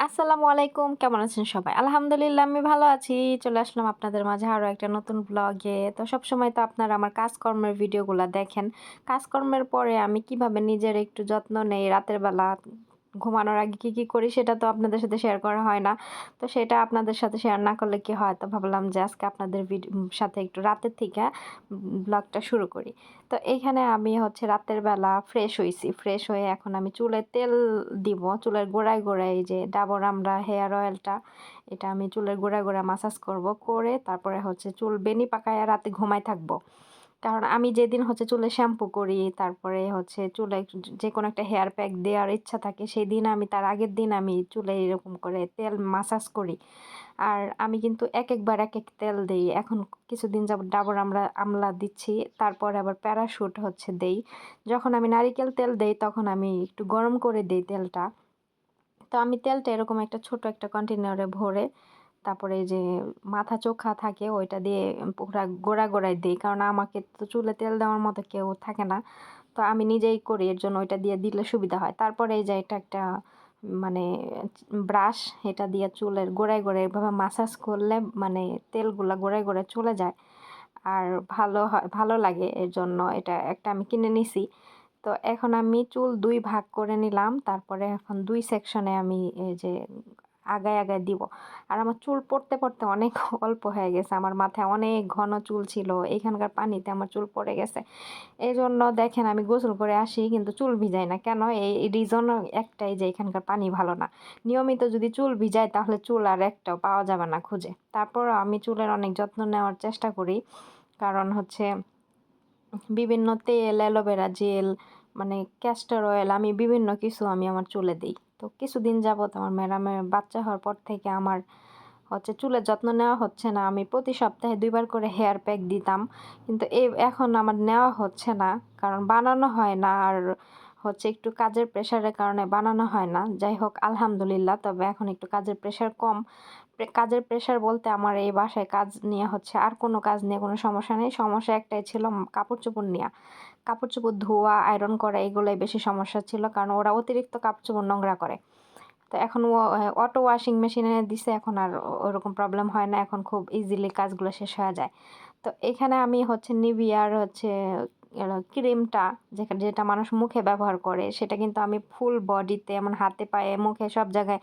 আসসালামু আলাইকুম, কেমন আছেন সবাই? আলহামদুলিল্লাহ আমি ভালো আছি। চলে আসলাম আপনাদের মাঝে আরো একটা নতুন ব্লগে। তো সবসময় তো আপনারা আমার কাজকর্মের ভিডিওগুলা দেখেন। কাজকর্মের পরে আমি কিভাবে নিজের একটু যত্ন নেই রাতের বেলা ঘুমানোর আগে কি করি সেটা তো আপনাদের সাথে শেয়ার করা হয় না। তো সেটা আপনাদের সাথে শেয়ার না করলে কি হয়? তো ভাবলাম যে আজকে আপনাদের সাথে একটু রাতের থেকে ব্লগটা শুরু করি। তো এইখানে আমি হচ্ছে রাতের বেলা ফ্রেশ হইছি। ফ্রেশ হয়ে এখন আমি চুলে তেল দিব। চুলের গোড়ায় এই যে ডাবর আমড়া হেয়ার অয়েলটা, এটা আমি চুলের গোড়ায় মাসাজ করব। করে তারপরে হচ্ছে চুল বেনি পাকায়া রাতে ঘুমায় থাকবো। কারণ আমি যেদিন হচ্ছে চুলে শ্যাম্পু করি, তারপরে হচ্ছে চুলে যেকোনো একটা হেয়ার প্যাক দেওয়ার ইচ্ছা থাকে, সেদিন আমি তার আগের দিন আমি চুলে এরকম করে তেল মাসাজ করি। আর আমি কিন্তু একেকবার একেক তেল দেই। এখন কিছুদিন যাবত ডাবর আমলা দিচ্ছি। তারপরে আবার প্যারাশুট হচ্ছে দেই। যখন আমি নারিকেল তেল দেই তখন আমি একটু গরম করে দেই তেলটা। তো আমি তেলটা এরকম একটা ছোট একটা কন্টেনারে ভরে তারপরে এই যে মাথা চোখা থাকে ওইটা দিয়ে পুরা গোড়ায় দেই। কারণ আমাকে তো চুলে তেল দেওয়ার মতো কেউ থাকে না। তো আমি নিজেই করি, এর জন্য ওইটা দিয়ে দিলে সুবিধা হয়। তারপরে এই যে এটা একটা মানে ব্রাশ, এটা দিয়ে চুলের গোড়ায় এভাবে মাসাজ করলে মানে তেলগুলা গোড়ায় চলে যায়। আর ভালো হয়, ভালো লাগে, এর জন্য এটা একটা আমি কিনে নিছি। তো এখন আমি চুল ২ ভাগ করে নিলাম। তারপরে এখন ২ সেকশনে আমি এই যে আগায় দিব। আর আমার চুল পড়তে অনেক অল্প হয়ে গেছে। আমার মাথায় অনেক ঘন চুল ছিল। এখানকার পানিতে আমার চুল পড়ে গেছে। এজন্য দেখেন আমি গোসল করে আসি কিন্তু চুল ভিজাই না। কেন? এই রিজন একটাই যে এখানকার পানি ভালো না। নিয়মিত যদি চুল ভিজাই তাহলে চুল আর একটাও পাওয়া যাবে না খুঁজে। তারপরও আমি চুলের অনেক যত্ন নেওয়ার চেষ্টা করি। কারণ হচ্ছে বিভিন্ন তেল, অ্যালোভেরা জেল, মানে ক্যাস্টর অয়েল, আমি বিভিন্ন কিছু আমি আমার চুলে দিই। তো কিছুদিন যাবত আমার ম্যাডামের বাচ্চা হওয়ার পর থেকে আমার হচ্ছে চুলের যত্ন নেওয়া হচ্ছে না। আমি প্রতি সপ্তাহে ২ বার করে হেয়ার প্যাক দিতাম। কিন্তু এখন আমার নেওয়া হচ্ছে না। কারণ বানানো হয় না, আর হচ্ছে একটু কাজের প্রেশারের কারণে বানানো হয় না। যাই হোক আলহামদুলিল্লাহ, তবে এখন একটু কাজের প্রেশার কম। কাজের প্রেশার বলতে আমার এই বাসায় কাজ নিয়ে হচ্ছে, আর কোনো কাজ নিয়ে কোনো সমস্যা নেই। সমস্যা একটাই ছিল কাপড়-চোপড় নিয়া। কাপড়-চোপড় ধোয়া, আয়রন করা এগুলোই বেশি সমস্যা ছিল। কারণ ওরা অতিরিক্ত কাপড়-চোপড় নোংরা করে। তো এখন অটো ওয়াশিং মেশিন এনে দিছে, এখন আর ওরকম প্রবলেম হয় না। এখন খুব ইজিলি কাজগুলো শেষ হয়ে যায়। তো এখানে আমি হচ্ছে নিভিয়ার হচ্ছে ক্রিমটা, যেটা মানুষ মুখে ব্যবহার করে, সেটা কিন্তু আমি ফুল বডিতে, এমন হাতে পায়ে মুখে সব জায়গায়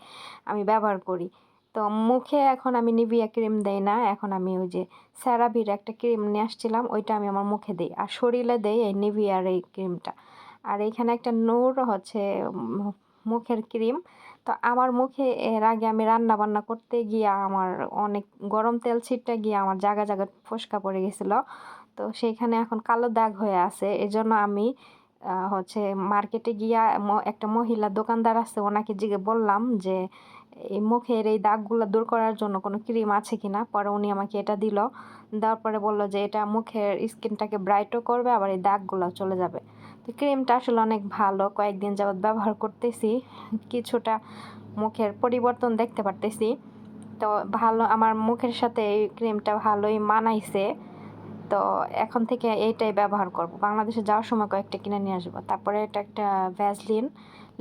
আমি ব্যবহার করি। তো মুখে এখন আমি নিভিয়া ক্রিম দেই না। এখন আমি ওই যে সেরাভির একটা ক্রিম নিয়ে আসছিলাম, ওইটা আমি আমার মুখে দিই। আর শরীরে দেই এই নিভিয়ার এই ক্রিমটা। আর এইখানে একটা নূর হচ্ছে মুখের ক্রিম। তো আমার মুখে এর আগে আমি রান্না বান্না করতে গিয়ে আমার অনেক গরম তেল ছিটতে গিয়ে আমার জায়গায় ফোস্কা পড়ে গেছিল। তো সেইখানে এখন কালো দাগ হয়ে আছে। এজন্য আমি হচ্ছে মার্কেটে গিয়া একটা মহিলা দোকানদার আছে, ওনাকে বললাম যে এই মুখের এই দাগগুলো দূর করার জন্য কোনো ক্রিম আছে কিনা। পরে উনি আমাকে এটা দিল। দেওয়ার পরে বলল যে এটা মুখের স্কিনটাকে ব্রাইটও করবে, আবার এই দাগগুলো চলে যাবে। তো ক্রিমটা আসলে অনেক ভালো। কয়েকদিন যাবত ব্যবহার করতেছি। কিছুটা মুখের পরিবর্তন দেখতে পারতেছি। তো ভালো, আমার মুখের সাথে এই ক্রিমটা ভালোই মানাইছে। তো এখন থেকে এইটাই ব্যবহার করব। বাংলাদেশে যাওয়ার সময় কয়েকটা কিনে নিয়ে আসবো। তারপরে এটা একটা ভ্যাসলিন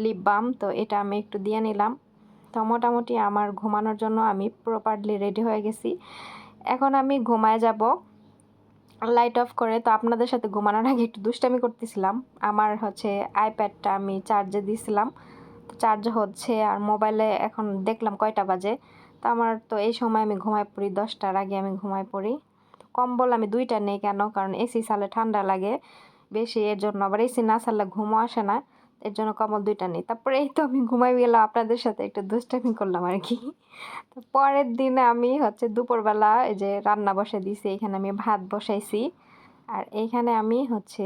লিপ বাম, তো এটা আমি একটু দিয়ে নিলাম। তো মোটামুটি আমার ঘুমানোর জন্য আমি প্রপারলি রেডি হয়ে গেছি। এখন আমি ঘুমায় যাব লাইট অফ করে। তো আপনাদের সাথে ঘুমানোর আগে একটু দুষ্টামি করতেছিলাম। আমার হচ্ছে আইপ্যাডটা আমি চার্জে দিয়েছিলাম। তো চার্জ হচ্ছে, আর মোবাইলে এখন দেখলাম কয়টা বাজে। তো আমার তো এই সময় আমি ঘুমায় পড়ি, 10টার আগে আমি ঘুমায় পড়ি। তো কম্বল আমি 2টা নেই। কেন? কারণ এসি ছাড়লে ঠান্ডা লাগে বেশি, এর জন্য। আবার এসি না ছাড়লে ঘুমও আসে না, এর জন্য কম্বল 2টা নেই। তারপরে এই তো আমি ঘুমাই গেলাম, আপনাদের সাথে একটু দুষ্টামি করলাম আর কি। তো পরের দিন আমি হচ্ছে দুপুরবেলা এই যে রান্না বসে দিয়েছি। এখানে আমি ভাত বসাইছি। আর এইখানে আমি হচ্ছে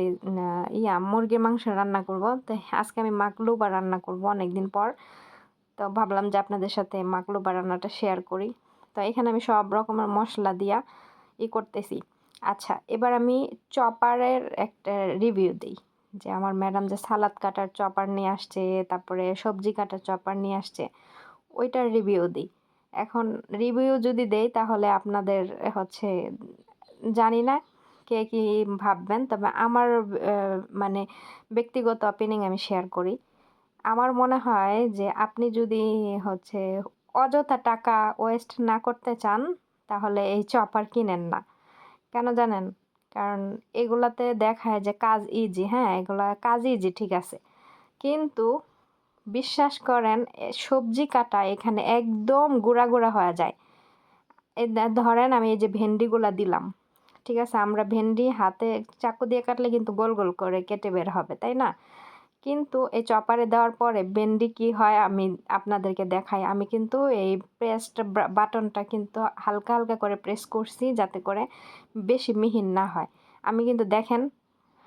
মুরগির মাংস রান্না করব। তো আজকে আমি মাকলুবা রান্না করব অনেকদিন পর। তো ভাবলাম যে আপনাদের সাথে মাকলুবা রান্নাটা শেয়ার করি। তো এখানে আমি সব রকমের মশলা দিয়া করতেছি। আচ্ছা, এবার আমি চপারের একটা রিভিউ দিই। যে আমার ম্যাডাম যে সালাদ কাটার চপার নিয়ে আসছে, তারপরে সবজি কাটার চপার নিয়ে আসছে, ওইটার রিভিউ দিই। এখন রিভিউ যদি দেই তাহলে আপনাদের হচ্ছে জানি না কে কি ভাববেন, তবে আমার মানে ব্যক্তিগত অপিনিয়ন আমি শেয়ার করি। আমার মনে হয় যে আপনি যদি হচ্ছে অযথা টাকা ওয়েস্ট না করতে চান, তাহলে এই চপার কিনেন না। কেন জানেন? কারণ এগুলাতে দেখায় যে কাজ ইজি, হ্যাঁ? এগুলা কাজ ইজি ঠিক আছে। কিন্তু বিশ্বাস করেন সবজি কাটা এখানে একদম গুঁড়া, গুঁড়া হয়ে যায়। এই ধরেন আমি এই যে ভেন্ডিগুলা দিলাম, ঠিক আছে? আমরা ভেন্ডি হাতে চাকু দিয়ে কাটলে কিন্তু গোল, গোল করে কেটে বের হবে, তাই না? কিন্তু এই চপারে দেওয়ার পরে ভেন্ডি কি হয় আমি আপনাদেরকে দেখাই। আমি কিন্তু এই প্রেসড বাটনটা কিন্তু হালকা, হালকা করে প্রেস করছি যাতে করে বেশি মিহিন না হয়। আমি কিন্তু দেখেন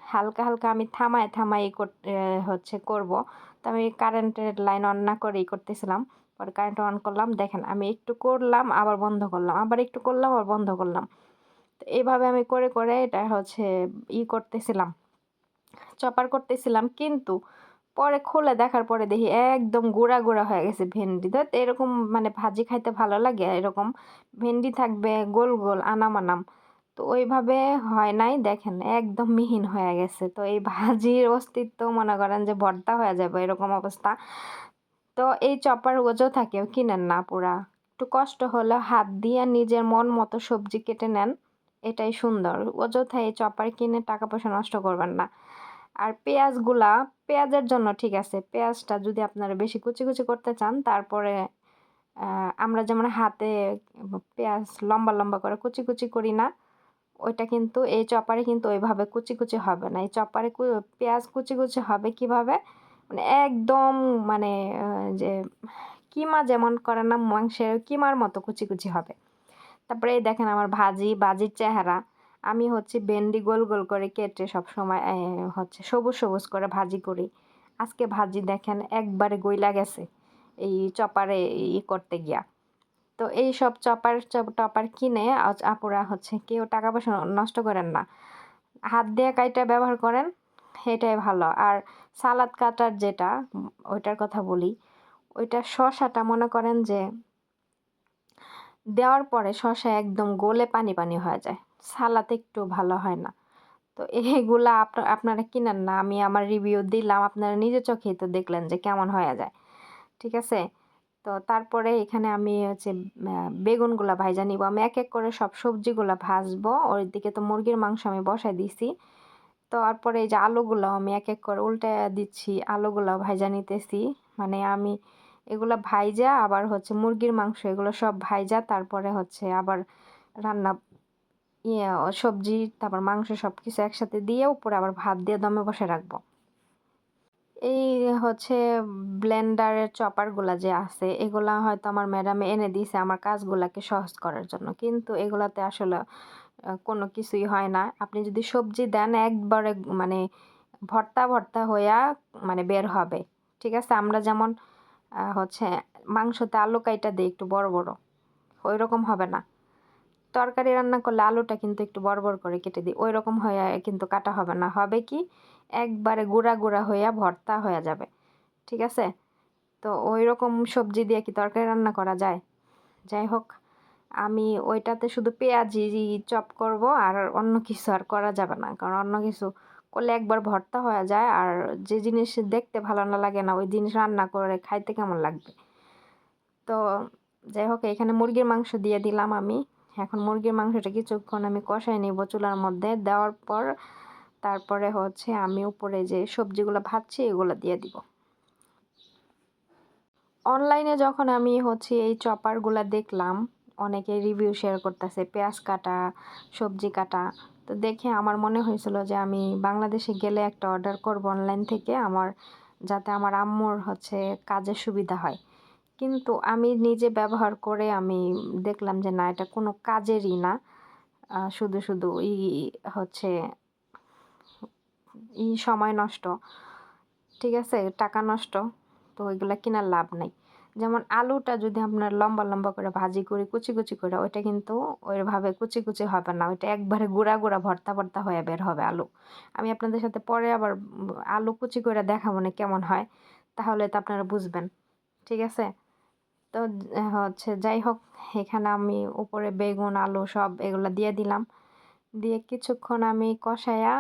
হালকা, হালকা আমি থামায়, থামায় হচ্ছে করব। তো আমি কারেন্টের লাইন অন না করেই করতেছিলাম। পরে কারেন্ট অন করলাম। দেখেন আমি একটু করলাম, আবার বন্ধ করলাম। আবার একটু করলাম, আবার বন্ধ করলাম। তো এভাবে আমি করে, করে এটা হচ্ছে করতেছিলাম, চপার করতেছিলাম। কিন্তু পরে খুলে দেখার পরে দেখি একদম গুঁড়া, গুঁড়া হয়ে গেছে ভেন্ডি। ধ্যাৎ এরকম মানে ভাজি খাইতে ভালো লাগে? এরকম ভেন্ডি থাকবে গোল, গোল আনাম, আনাম। তো ওইভাবে হয় নাই, দেখেন একদম মিহিন হয়ে গেছে। তো এই ভাজির অস্তিত্ব মনে করেন যে ভর্তা হয়ে যাবে এরকম অবস্থা। তো এই চপার অযথা কেউ কিনেন না পুরা। একটু কষ্ট হলেও হাত দিয়ে নিজের মন মতো সবজি কেটে নেন, এটাই সুন্দর। অযথা এই চপার কিনে টাকা পয়সা নষ্ট করবেন না। আর পেঁয়াজগুলা, পেঁয়াজের জন্য ঠিক আছে। পেঁয়াজটা যদি আপনারা বেশি কুচি, কুচি করতে চান তারপরে আমরা যেমন হাতে পেঁয়াজ লম্বা, লম্বা করে কুচি, কুচি করি না? ওইটা কিন্তু এই চপারে কিন্তু ওইভাবে কুচি, কুচি হবে না। এই চপারে পেঁয়াজ কুচি, কুচি হবে কিভাবে? মানে একদম মানে যে কিমা যেমন করে না মাংসের কিমার মতো কুচি, কুচি হবে। তারপরে এই দেখেন আমার ভাজির চেহারা। আমি হচ্ছে ভেন্ডি গোল, গোল করে কেটে সবসময় হচ্ছে সবুজ, সবুজ করে ভাজি করি। আজকে ভাজি দেখেন একবারে গইলা গেছে এই চপারে করতে গিয়া। তো এইসব টপার কিনে আপুরা হচ্ছে কেউ টাকা পয়সা নষ্ট করেন না। হাত দিয়ে কাইটা ব্যবহার করেন, এটাই ভালো। আর সালাদ কাটার যেটা ওইটার কথা বলি, ওইটা শসাটা মনে করেন যে দেওয়ার পরে শসা একদম গলে পানি, পানি হয়ে যায়। সালাদ একটু ভালো হয় না। তো এগুলা আপনারা কিনেন না। আমি আমার রিভিউ দিলাম। আপনারা নিজের চোখেই তো দেখলেন যে কেমন হয়ে যায়। ঠিক আছে? তো তারপরে এখানে আমি হচ্ছে বেগুনগুলা ভাইজা নিব। আমি এক, এক করে সব সবজিগুলা ভাজবো। ওইদিকে তো মুরগির মাংস আমি বসায় দিছি। তারপরে এই যে আলুগুলাও আমি এক, এক করে উল্টায়া দিচ্ছি। আলুগুলাও ভাইজা নিতেছি। মানে আমি এগুলা ভাইজা আবার হচ্ছে মুরগির মাংস এগুলো সব ভাইজা তারপরে হচ্ছে আবার রান্না সবজি তারপর মাংস সবকিছু একসাথে দিয়ে উপরে আবার ভাত দিয়ে দমে বসে রাখবো। এই হচ্ছে ব্লেন্ডারের চপারগুলা যে আছে এগুলা হয়তো আমার ম্যাডামে এনে দিয়েছে আমার কাজগুলাকে সহজ করার জন্য। কিন্তু এগুলাতে আসলে কোনো কিছুই হয় না। আপনি যদি সবজি দেন একবারে মানে ভর্তা, ভর্তা হইয়া মানে বের হবে। ঠিক আছে? আমরা যেমন হচ্ছে মাংসতে আলু কাইটা দেই একটু বড়, বড়। ওইরকম হবে না। তরকারি রান্না করলে আলুটা কিন্তু একটু বড়, বড় করে কেটে দিই। ওইরকম হইয়া কিন্তু কাটা হবে না। হবে কি? একবারে গুঁড়া, গুঁড়া হইয়া ভর্তা হইয়া যাবে। ঠিক আছে? তো ওইরকম সবজি দিয়ে কি তরকারি রান্না করা যায়? যাই হোক, আমি ওইটাতে শুধু পেঁয়াজি চপ করব আর অন্য কিছু আর করা যাবে না। কারণ অন্য কিছু করলে একবার ভর্তা হয়ে যায় আর যে জিনিস দেখতে ভালো না লাগে না ওই জিনিস রান্না করে খাইতে কেমন লাগবে? তো যাই হোক এখানে মুরগির মাংস দিয়ে দিলাম আমি। এখন মুরগির মাংসটা কিছুক্ষণ আমি কষাই নিব চুলার মধ্যে। দেওয়ার পর তারপরে হচ্ছে আমি উপরে যে সবজিগুলো ভাজছি এগুলো দিয়ে দিব। অনলাইনে যখন আমি হচ্ছে এই চপারগুলা দেখলাম, অনেকে রিভিউ শেয়ার করতেছে পেঁয়াজ কাটা, সবজি কাটা। তো দেখে আমার মনে হয়েছিল যে আমি বাংলাদেশে গেলে একটা অর্ডার করব অনলাইন থেকে যাতে আমার আম্মুর হচ্ছে কাজের সুবিধা হয়। কিন্তু আমি নিজে ব্যবহার করে আমি দেখলাম যে না এটা কোনো কাজেরই না। শুধু, শুধু হচ্ছে সময় নষ্ট। ঠিক আছে? টাকা নষ্ট। তো এগুলা কিনার লাভ নাই। যেমন আলুটা যদি আপনার লম্বা, লম্বা করে ভাজি করি কুচি, কুচি করে ওইটা কিন্তু ওইভাবে কুচি, কুচি হবে না। ওইটা একবারে গুঁড়া, গুঁড়া ভর্তা, ভর্তা হয়ে বের হবে আলু। আমি আপনাদের সাথে পরে আবার আলু কুচি করে দেখাবো না কেমন হয়। তাহলে তো আপনারা বুঝবেন। ঠিক আছে? তো হচ্ছে যাই হোক এখানে আমি উপরে বেগুন, আলু সব এগুলা দিয়ে দিলাম। দিয়ে কিছুক্ষণ আমি কষায়া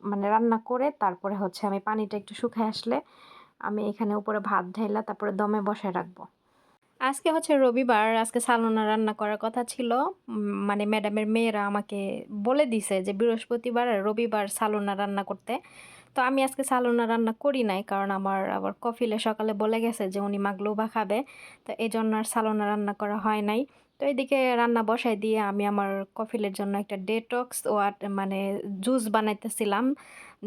মানে রান্না করে তারপরে হচ্ছে আমি পানিটা একটু শুকায় আসলে আমি এখানে উপরে ভাত ঢাইলা তারপরে দমে বসায় রাখবো। আজকে হচ্ছে রবিবার, আজকে সালোনা রান্না করার কথা ছিল। মানে ম্যাডামের মেয়েরা আমাকে বলে দিছে যে বৃহস্পতিবার আর রবিবার সালোনা রান্না করতে। তো আমি আজকে সালোনা রান্না করি নাই, কারণ আমার আবার কফিলে সকালে বলে গেছে যে উনি মাগলুবা খাবে। তো এজন্য আর সালোনা রান্না করা হয় নাই। তো এদিকে রান্না বসাই দিয়ে আমি আমার কফিলের জন্য একটা ডেটক্স মানে জুস বানাইতেছিলাম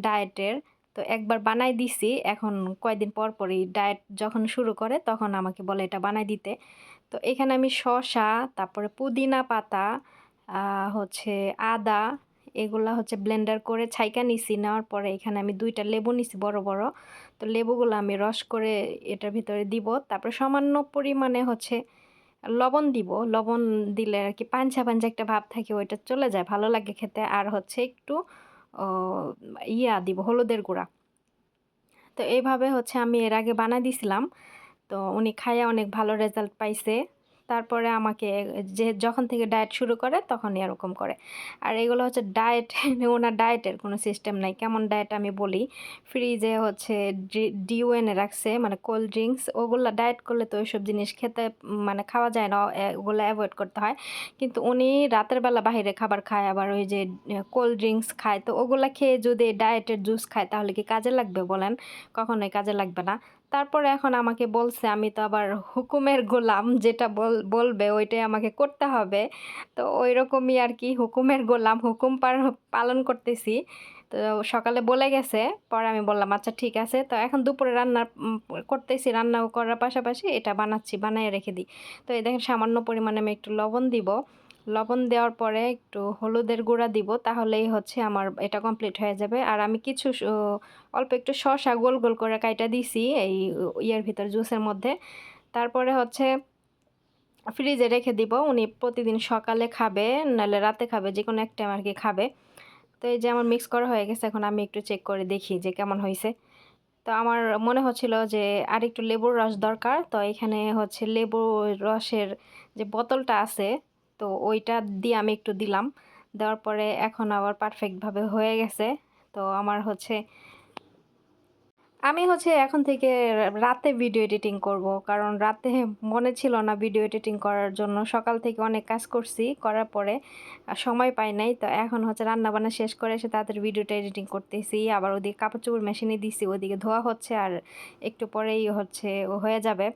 ডায়েটের। তো একবার বানাই দিছি, এখন কয়েকদিন পর পরই ডায়েট যখন শুরু করে তখন আমাকে বলে এটা বানাই দিতে। তো এখানে আমি শসা, তারপরে পুদিনা পাতা, হচ্ছে আদা, এগুলা হচ্ছে ব্লেন্ডার করে ছাইকা নিছি। নেওয়ার পরে এখানে আমি 2টা লেবু নিছি বড় বড়। তো লেবুগুলো আমি রস করে এটার ভিতরে দিব। তারপরে সামান্য পরিমাণে হচ্ছে লবণ দিব। লবণ দিলে আর কি পাঞ্ছা পাঞ্ছা একটা ভাব থাকে, ওইটা চলে যায়, ভালো লাগে খেতে। আর হচ্ছে একটু ও দিব হলুদের গুঁড়া। তো এইভাবে হচ্ছে আমি এর আগে বানাই দিছিলাম। তো উনি খাইয়া অনেক ভালো রেজাল্ট পাইছে। তারপরে আমাকে যখন থেকে ডায়েট শুরু করে তখনই এরকম করে। আর এগুলো হচ্ছে ডায়েট ওনার ডায়েটের কোনো সিস্টেম নাই। কেমন ডায়েট আমি বলি, ফ্রিজে হচ্ছে ডিউ এনে রাখছে, মানে কোল্ড ড্রিঙ্কস। ওগুলো ডায়েট করলে তো ওইসব জিনিস খেতে মানে খাওয়া যায় না, ওগুলো অ্যাভয়েড করতে হয়। কিন্তু উনি রাতের বেলা বাহিরে খাবার খায়, আবার ওই যে কোল্ড ড্রিঙ্কস খায়। তো ওগুলা খেয়ে যদি ডায়েটের জুস খায় তাহলে কি কাজে লাগবে বলেন? কখনোই কাজে লাগবে না। তারপরে এখন আমাকে বলছে, আমি তো আবার হুকুমের গোলাম, যেটা বলবে ওইটাই আমাকে করতে হবে। তো ওইরকমই আর কি, হুকুমের গোলাম, হুকুম পালন করতেছি। তো সকালে বলে গেছে, পরে আমি বললাম আচ্ছা ঠিক আছে। তো এখন দুপুরে রান্না করতেছি, রান্না করার পাশাপাশি এটা বানাচ্ছি, বানায় রেখে দিই। তো এই দেখেন সামান্য পরিমাণে আমি একটু লবণ দিব। লবণ দেওয়ার পরে একটু হলুদের গুঁড়া দিব, তাহলেই হচ্ছে আমার এটা কমপ্লিট হয়ে যাবে। আর আমি কিছু অল্প একটু শসা গোল গোল করে কাইটা দিছি এই ইয়ের ভিতর, জুসের মধ্যে। তারপরে হচ্ছে ফ্রিজে রেখে দিব। উনি প্রতিদিন সকালে খাবে, নাহলে রাতে খাবে, যে কোনো এক টাইম আর কি খাবে। তো এই যে আমার মিক্স করা হয়ে গেছে, এখন আমি একটু চেক করে দেখি যে কেমন হয়েছে। তো আমার মনে হচ্ছিল যে আর একটু লেবুর রস দরকার। তো এখানে হচ্ছে লেবুর রসের যে বোতলটা আছে, তো ওইটা দিয়ে আমি একটু দিলাম। দেওয়ার পরে এখন আবার পারফেক্টভাবে হয়ে গেছে। তো আমার হচ্ছে আমি হচ্ছে এখন থেকে রাতে ভিডিও এডিটিং করব, কারণ রাতে মনে ছিল না ভিডিও এডিটিং করার জন্য। সকাল থেকে অনেক কাজ করছি, করার পরে সময় পাই নাই। তো এখন হচ্ছে রান্না বান্না শেষ করে এসে তাদের ভিডিওটা এডিটিং করতেছি। আবার ওদিকে কাপড় চোপড় মেশিনে দিছি, ওদিকে ধোয়া হচ্ছে, আর একটু পরেই হচ্ছে ও হয়ে যাবে।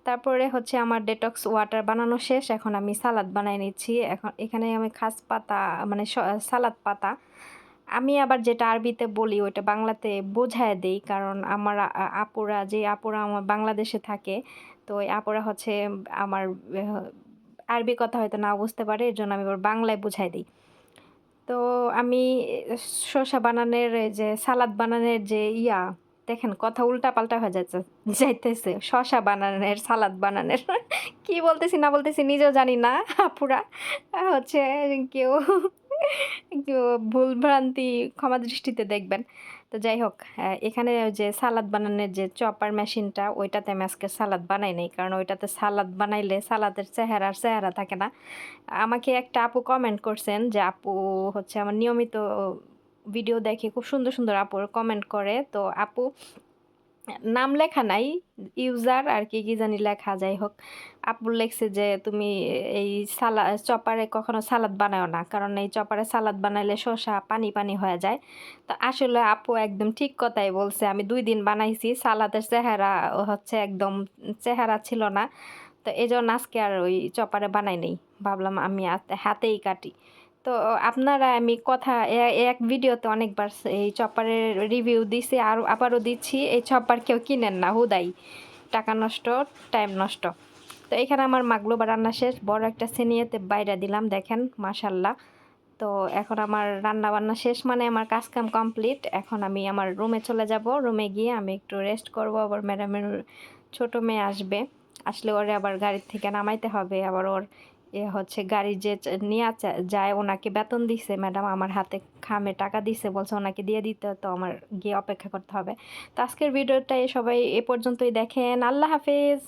তারপরে হচ্ছে আমার ডেটক্স ওয়াটার বানানো শেষ, এখন আমি সালাদ বানাই নিচ্ছি। এখন এখানে আমি খাস পাতা, মানে সালাদ পাতা, আমি আবার যেটা আরবিতে বলি ওইটা বাংলাতে বোঝায় দেই, কারণ আমার আপুরা আমার বাংলাদেশে থাকে। তো ওই আপুরা হচ্ছে আমার আরবি কথা হয়তো না বুঝতে পারে, এর জন্য আমি আবার বাংলায় বুঝাই দিই। তো আমি শসা বানানোর এই যে সালাদ বানানোর যে দেখেন কথা উল্টাপাল্টা হয়ে যাইতেছে। শসা বানানোর, সালাদ বানানোর কি বলতেছি না বলতেছি নিজেও জানি না। আপুরা হচ্ছে কেউ কেউ ভুলভ্রান্তি ক্ষমা দৃষ্টিতে দেখবেন। তো যাই হোক, এখানে যে সালাদ বানানোর যে চপার মেশিনটা, ওইটাতে আমি আজকে সালাদ বানাই নাই, কারণ ওইটাতে সালাদ বানাইলে সালাদের চেহারা আর চেহারা থাকে না। আমাকে একটা আপু কমেন্ট করছেন, যে আপু হচ্ছে আমার নিয়মিত ভিডিও দেখে, খুব সুন্দর সুন্দর আপুর কমেন্ট করে। তো আপু নাম লেখা নাই, ইউজার আর কি কি জানি লেখা, যাই হোক। আপু লেখছে যে তুমি এই চপারে কখনো সালাদ বানাও না, কারণ এই চপারে সালাদ বানাইলে শসা পানি পানি হয়ে যায়। তো আসলে আপু একদম ঠিক কথাই বলছে। আমি 2 দিন বানাইছি, সালাদের চেহারা হচ্ছে একদম চেহারা ছিল না। তো এই জন্য আজকে আর ওই চপারে বানাই নেই, ভাবলাম আমি হাতেই কাটি। তো আপনারা, আমি কথা এক ভিডিওতে অনেকবার এই চপারের রিভিউ দিছি, আর আবারও দিচ্ছি, এই চপার কেউ কিনেন না, হুদাই টাকা নষ্ট, টাইম নষ্ট। তো এখানে আমার মাগলুবা রান্না শেষ, বড় একটা সেনিয়েতে বাইরে দিলাম, দেখেন মাশাল্লাহ। তো এখন আমার রান্না বান্না শেষ, মানে আমার কাজ কাম কমপ্লিট। এখন আমি আমার রুমে চলে যাব, রুমে গিয়ে আমি একটু রেস্ট করব। আবার ম্যাডামের ছোট মেয়ে আসবে, আসলে ওরে আবার গাড়ির থেকে নামাইতে হবে। আবার ওর হচ্ছে গাড়ি যে নিয়ে যায়, ওনাকে বেতন দিছে ম্যাডাম, আমার হাতে খামে টাকা দিছে, বলছে ওনাকে দিয়ে দিতে, তো আমার গিয়ে অপেক্ষা করতে হবে। তো আজকের ভিডিওটাই সবাই এ পর্যন্তই দেখেন। আল্লাহ হাফেজ।